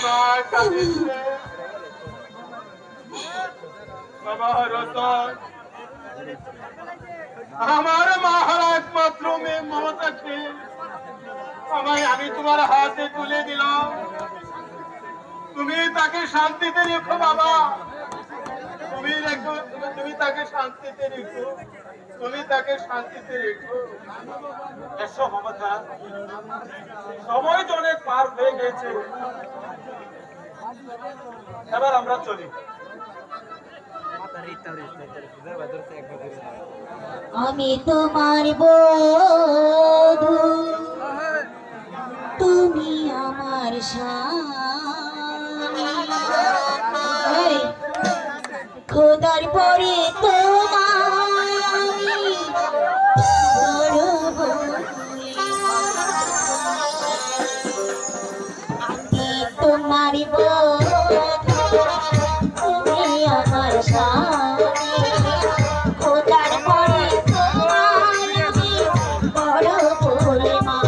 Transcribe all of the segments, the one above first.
মা কাঁদিছে বাবা রতন আমার মা হলো একমাত্র মেয়ে মমতাকে আমি তোমার হাতে তুলে দিলাম তুমি তাকে শান্তিতে রেখো বাবা তুমি তাকে শান্তিতে রেখো এসো মমতা সময় তো অনেক পার হয়ে গেছে এবার আমরা চলি আমি তোমার বধূ তুমি আমার স্বামী খোদার পরে তোমায় আমি করব আমি তোমার বধূ তুমি আমার স্বামী খোদার পরে তোমায় আমি করব মা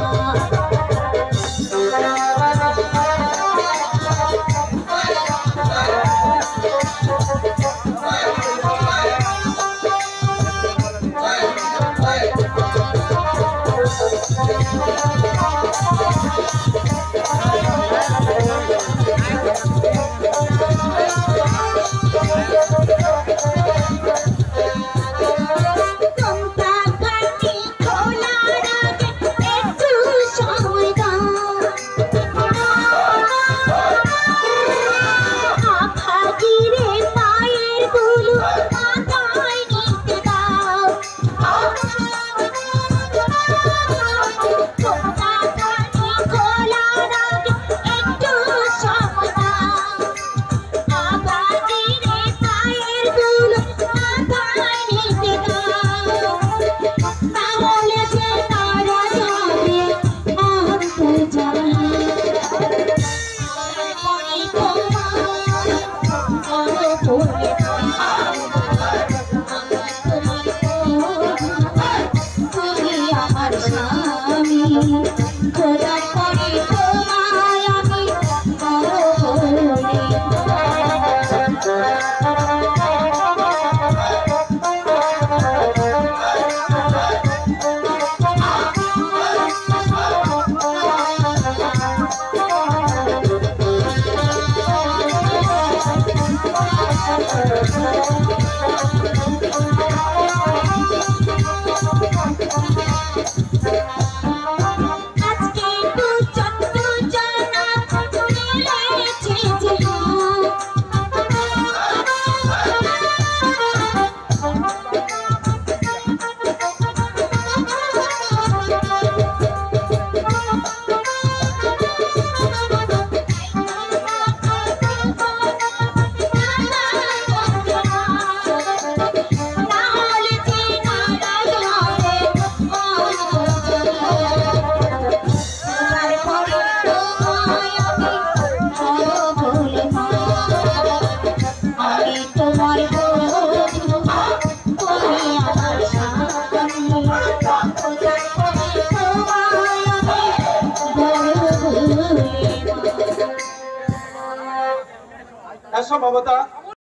এসো মমতা